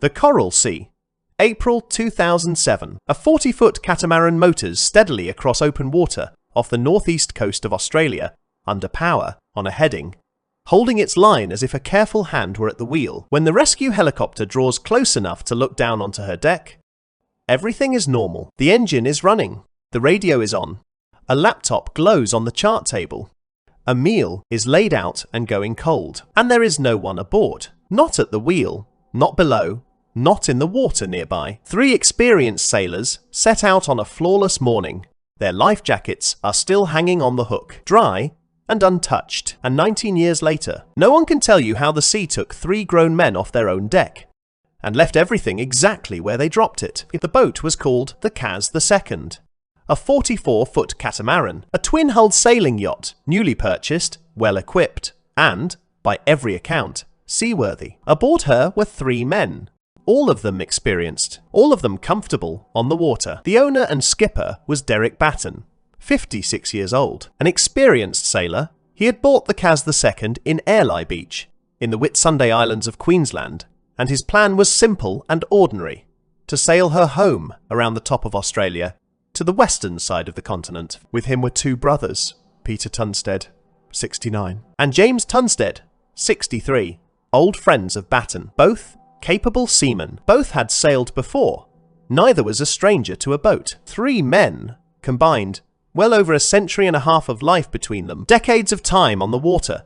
The Coral Sea, April 2007. A 40-foot catamaran motors steadily across open water off the northeast coast of Australia, under power, on a heading, holding its line as if a careful hand were at the wheel. When the rescue helicopter draws close enough to look down onto her deck, everything is normal. The engine is running. The radio is on. A laptop glows on the chart table. A meal is laid out and going cold. And there is no one aboard. Not at the wheel, not below, not in the water nearby. 3 experienced sailors set out on a flawless morning. Their life jackets are still hanging on the hook, dry and untouched. And 19 years later, no one can tell you how the sea took 3 grown men off their own deck and left everything exactly where they dropped it. The boat was called the Kaz II, a 44-foot catamaran, a twin-hulled sailing yacht, newly purchased, well-equipped, and, by every account, seaworthy. Aboard her were 3 men, all of them experienced, all of them comfortable on the water. The owner and skipper was Derek Batten, 56 years old. An experienced sailor, he had bought the Kaz II in Airlie Beach, in the Whitsunday Islands of Queensland, and his plan was simple and ordinary, to sail her home around the top of Australia to the western side of the continent. With him were 2 brothers, Peter Tunstead, 69, and James Tunstead, 63, old friends of Batten, both capable seamen. Both had sailed before. Neither was a stranger to a boat. 3 men combined well over a century and a half of life between them, decades of time on the water.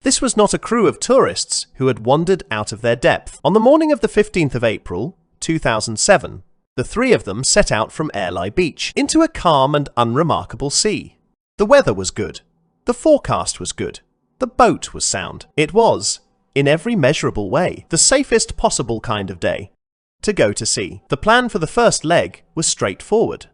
This was not a crew of tourists who had wandered out of their depth. On the morning of the 15th of April, 2007, the 3 of them set out from Airlie Beach into a calm and unremarkable sea. The weather was good. The forecast was good. The boat was sound. It was, in every measurable way, the safest possible kind of day to go to sea. The plan for the first leg was straightforward.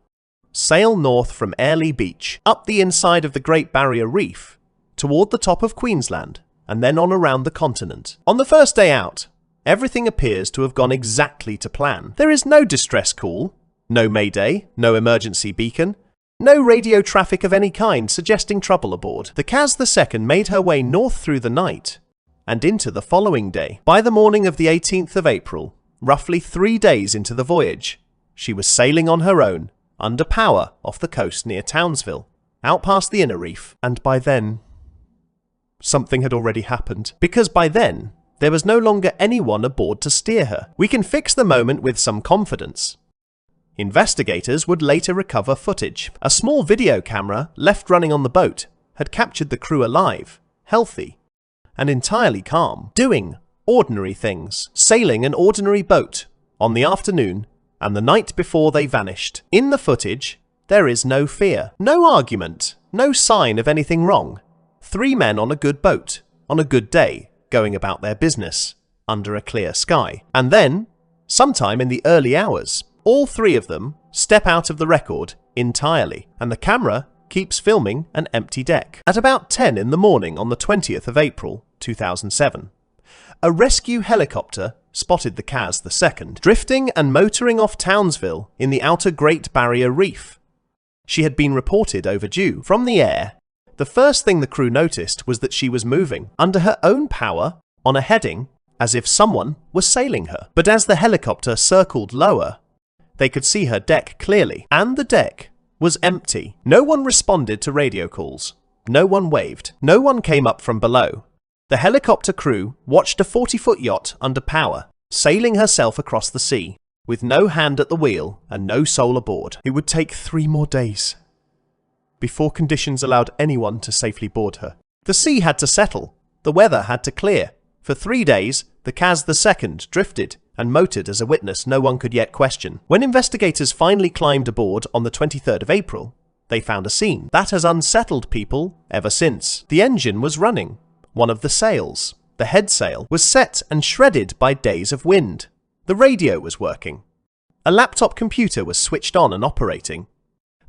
Sail north from Airlie Beach, up the inside of the Great Barrier Reef, toward the top of Queensland, and then on around the continent. On the first day out, everything appears to have gone exactly to plan. There is no distress call, no mayday, no emergency beacon, no radio traffic of any kind suggesting trouble aboard. The Kaz II made her way north through the night and into the following day. By the morning of the 18th of April, roughly 3 days into the voyage, she was sailing on her own, under power off the coast near Townsville, out past the inner reef. And by then, something had already happened. Because by then, there was no longer anyone aboard to steer her. We can fix the moment with some confidence. Investigators would later recover footage. A small video camera left running on the boat had captured the crew alive, healthy, and entirely calm, doing ordinary things, sailing an ordinary boat on the afternoon and the night before they vanished. In the footage, there is no fear, no argument, no sign of anything wrong. 3 men on a good boat, on a good day, going about their business, under a clear sky. And then, sometime in the early hours, all 3 of them step out of the record entirely, and the camera keeps filming an empty deck. At about 10 in the morning on the 20th of April, 2007, a rescue helicopter spotted the Kaz II, drifting and motoring off Townsville in the outer Great Barrier Reef. She had been reported overdue. From the air, the first thing the crew noticed was that she was moving, under her own power, on a heading, as if someone was sailing her. But as the helicopter circled lower, they could see her deck clearly, and the deck was empty. No one responded to radio calls. No one waved. No one came up from below. The helicopter crew watched a 40-foot yacht under power, sailing herself across the sea, with no hand at the wheel and no soul aboard. It would take 3 more days before conditions allowed anyone to safely board her. The sea had to settle. The weather had to clear. For 3 days, the Kaz II drifted and motored as a witness no one could yet question. When investigators finally climbed aboard on the 23rd of April, they found a scene that has unsettled people ever since. The engine was running. One of the sails, the head sail, was set and shredded by days of wind. The radio was working. A laptop computer was switched on and operating.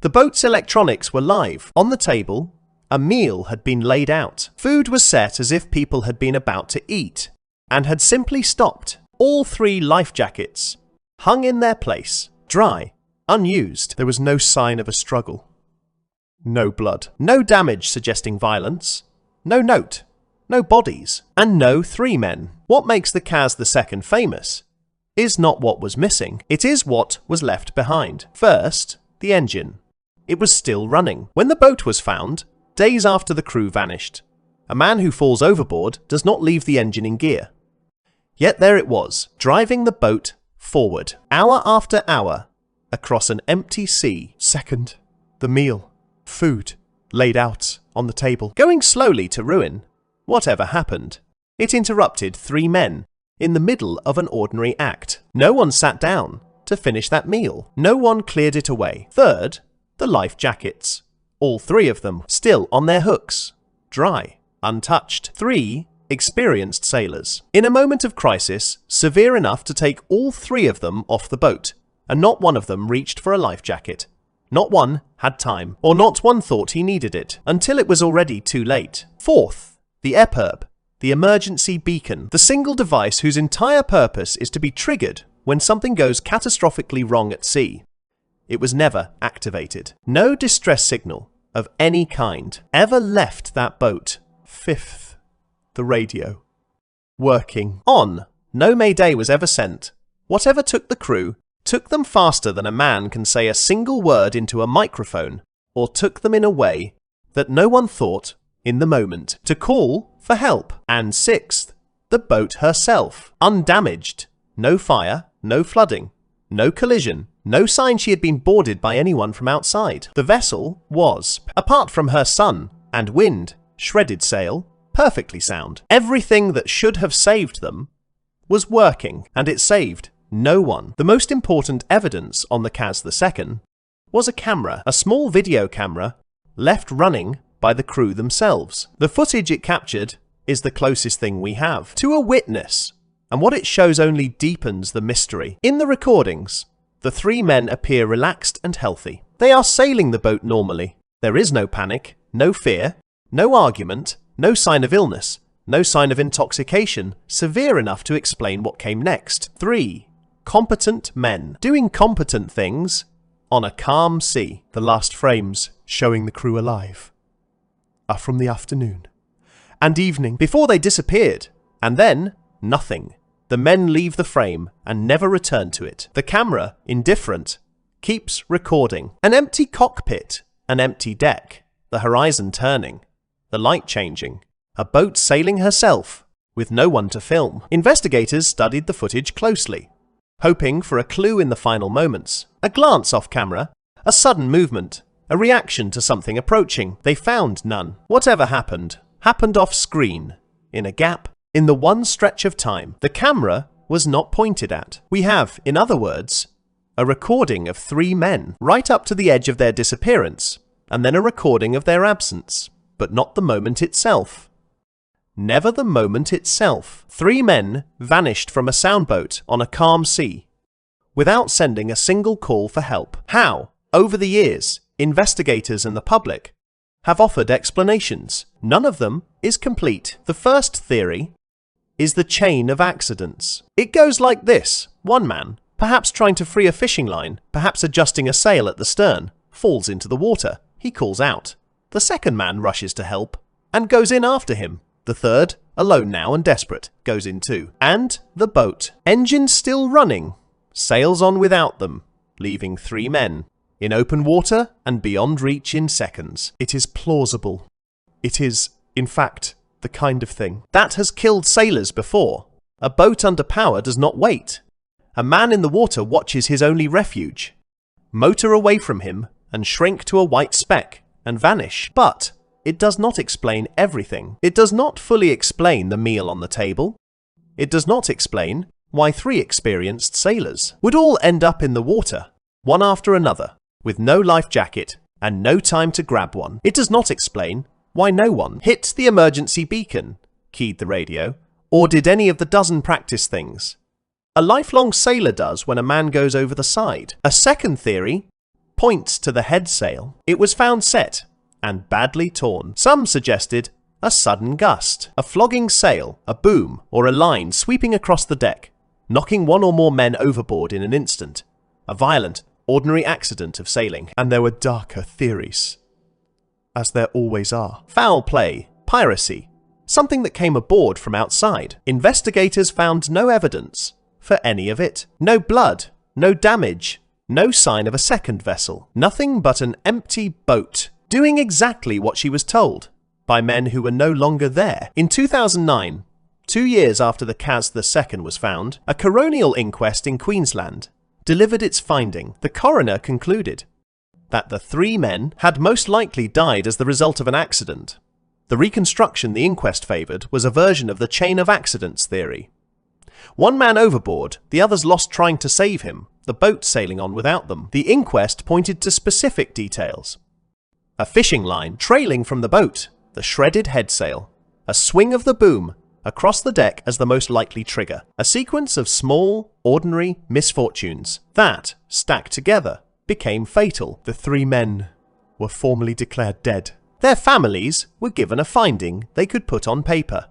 The boat's electronics were live. On the table, a meal had been laid out. Food was set as if people had been about to eat, and had simply stopped. All 3 life jackets hung in their place, dry, unused. There was no sign of a struggle. No blood. No damage suggesting violence. No note. No bodies. And no 3 men. What makes the Kaz II famous is not what was missing, it is what was left behind. First, the engine. It was still running. When the boat was found, days after the crew vanished. A man who falls overboard does not leave the engine in gear. Yet there it was, driving the boat forward, hour after hour, across an empty sea. Second, the meal, food, laid out on the table, going slowly to ruin. Whatever happened? It interrupted 3 men in the middle of an ordinary act. No one sat down to finish that meal. No one cleared it away. Third, the life jackets. All 3 of them still on their hooks, dry, untouched. 3 experienced sailors. In a moment of crisis, severe enough to take all 3 of them off the boat, and not one of them reached for a life jacket. Not one had time, or not one thought he needed it, until it was already too late. Fourth, the EPIRB, the emergency beacon, the single device whose entire purpose is to be triggered when something goes catastrophically wrong at sea. It was never activated. No distress signal of any kind ever left that boat. Fifth, the radio. Working on. No mayday was ever sent. Whatever took the crew took them faster than a man can say a single word into a microphone, or took them in a way that no one thought, in the moment, to call for help. And sixth, the boat herself. Undamaged. No fire, no flooding, no collision, no sign she had been boarded by anyone from outside. The vessel was, apart from her sun and wind, shredded sail, perfectly sound. Everything that should have saved them was working, and it saved no one. The most important evidence on the Kaz II was a camera, a small video camera, left running by the crew themselves. The footage it captured is the closest thing we have to a witness, and what it shows only deepens the mystery. In the recordings, the 3 men appear relaxed and healthy. They are sailing the boat normally. There is no panic, no fear, no argument, no sign of illness, no sign of intoxication severe enough to explain what came next. 3 competent men doing competent things on a calm sea. The last frames showing the crew alive are from the afternoon and evening before they disappeared, and then nothing. The men leave the frame and never return to it. The camera, indifferent, keeps recording. An empty cockpit, an empty deck, the horizon turning, the light changing, a boat sailing herself with no one to film. Investigators studied the footage closely, hoping for a clue in the final moments. A glance off camera, a sudden movement, a reaction to something approaching. They found none. Whatever happened off screen, in a gap, in the one stretch of time the camera was not pointed at. We have, in other words, a recording of 3 men right up to the edge of their disappearance, and then a recording of their absence, but not the moment itself. Never the moment itself. 3 men vanished from a soundboat on a calm sea, without sending a single call for help. How, over the years, investigators and the public have offered explanations. None of them is complete. The first theory is the chain of accidents. It goes like this. 1 man, perhaps trying to free a fishing line, perhaps adjusting a sail at the stern, falls into the water. He calls out. The second man rushes to help and goes in after him. The third, alone now and desperate, goes in too. And the boat, engine still running, sails on without them, leaving 3 men in open water and beyond reach in seconds. It is plausible. It is, in fact, the kind of thing that has killed sailors before. A boat under power does not wait. A man in the water watches his only refuge motor away from him and shrink to a white speck and vanish. But it does not explain everything. It does not fully explain the meal on the table. It does not explain why 3 experienced sailors would all end up in the water, one after another, with no life jacket and no time to grab one. It does not explain why no one hit the emergency beacon, keyed the radio, or did any of the dozen practice things a lifelong sailor does when a man goes over the side. A second theory points to the head sail. It was found set and badly torn. Some suggested a sudden gust, a flogging sail, a boom, or a line sweeping across the deck, knocking 1 or more men overboard in an instant. A violent, ordinary accident of sailing. And there were darker theories, as there always are. Foul play, piracy, something that came aboard from outside. Investigators found no evidence for any of it. No blood, no damage, no sign of a second vessel. Nothing but an empty boat, doing exactly what she was told by men who were no longer there. In 2009, 2 years after the Kaz II was found, a coronial inquest in Queensland delivered its finding. The coroner concluded that the 3 men had most likely died as the result of an accident. The reconstruction the inquest favoured was a version of the chain of accidents theory. 1 man overboard, the others lost trying to save him, the boat sailing on without them. The inquest pointed to specific details. A fishing line trailing from the boat, the shredded headsail, a swing of the boom across the deck as the most likely trigger. A sequence of small, ordinary misfortunes that, stacked together, became fatal. The 3 men were formally declared dead. Their families were given a finding they could put on paper.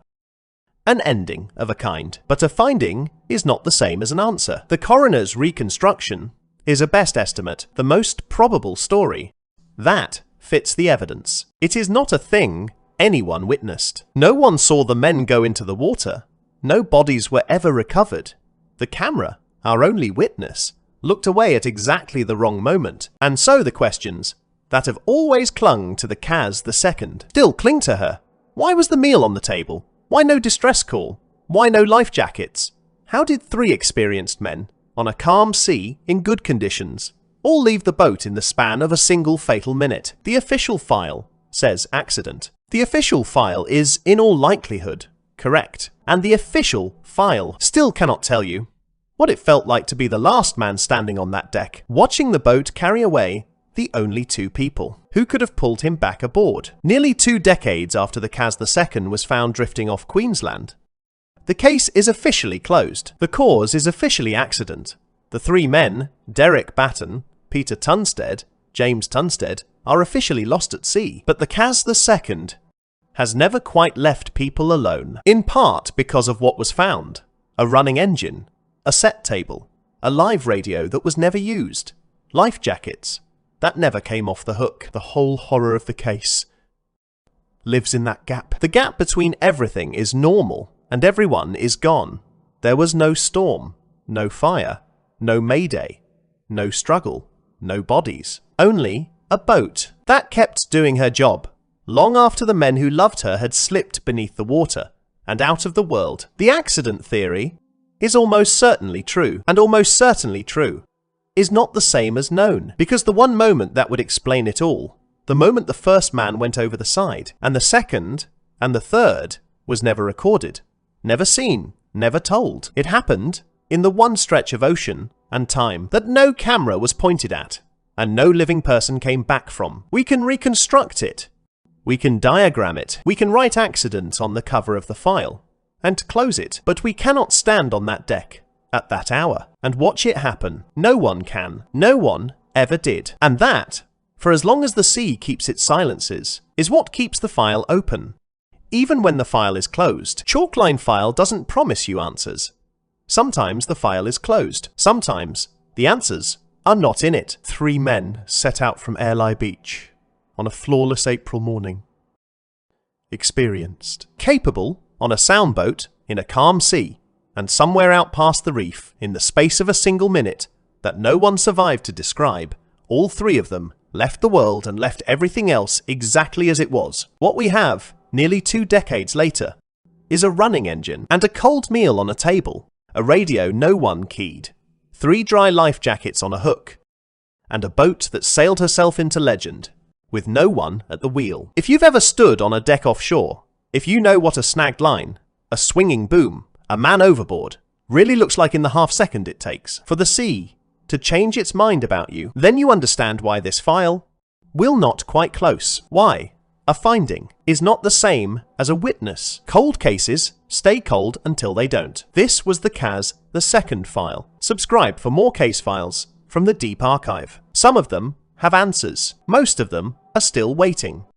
An ending of a kind. But a finding is not the same as an answer. The coroner's reconstruction is a best estimate, the most probable story. That fits the evidence. It is not a thing anyone witnessed. No one saw the men go into the water. No bodies were ever recovered. The camera, our only witness, looked away at exactly the wrong moment. And so the questions that have always clung to the Kaz II still cling to her. Why was the meal on the table? Why no distress call? Why no life jackets? How did 3 experienced men, on a calm sea in good conditions, all leave the boat in the span of a single fatal minute? The official file says accident. The official file is, in all likelihood, correct. And the official file still cannot tell you what it felt like to be the last man standing on that deck, watching the boat carry away the only 2 people. Who could have pulled him back aboard? Nearly 2 decades after the Kaz II was found drifting off Queensland, the case is officially closed. The cause is officially accident. The 3 men, Derek Batten, Peter Tunstead, James Tunstead, are officially lost at sea. But the Kaz II has never quite left people alone, in part because of what was found: a running engine, a set table, a live radio that was never used, life jackets that never came off the hook. The whole horror of the case lives in that gap. The gap between everything is normal and everyone is gone. There was no storm, no fire, no mayday, no struggle, no bodies. Only a boat that kept doing her job, long after the men who loved her had slipped beneath the water and out of the world. The accident theory is almost certainly true, and almost certainly true is not the same as known, because the one moment that would explain it all, the moment the first man went over the side, and the second and the third, was never recorded, never seen, never told. It happened in the one stretch of ocean and time that no camera was pointed at, and no living person came back from. We can reconstruct it. We can diagram it. We can write accident on the cover of the file and close it. But we cannot stand on that deck at that hour and watch it happen. No one can. No one ever did. And that, for as long as the sea keeps its silences, is what keeps the file open. Even when the file is closed, Chalkline File doesn't promise you answers. Sometimes the file is closed. Sometimes the answers are not in it. 3 men set out from Airlie Beach on a flawless April morning. Experienced. Capable on a soundboat in a calm sea, and somewhere out past the reef, in the space of a single minute that no one survived to describe, all 3 of them left the world and left everything else exactly as it was. What we have, nearly 2 decades later, is a running engine and a cold meal on a table, a radio no one keyed, 3 dry life jackets on a hook, and a boat that sailed herself into legend, with no one at the wheel. If you've ever stood on a deck offshore, if you know what a snagged line, a swinging boom, a man overboard really looks like in the half-second it takes for the sea to change its mind about you, then you understand why this file will not quite close. Why a finding is not the same as a witness. Cold cases stay cold until they don't. This was the Kaz II file. Subscribe for more case files from the Deep Archive. Some of them have answers. Most of them are still waiting.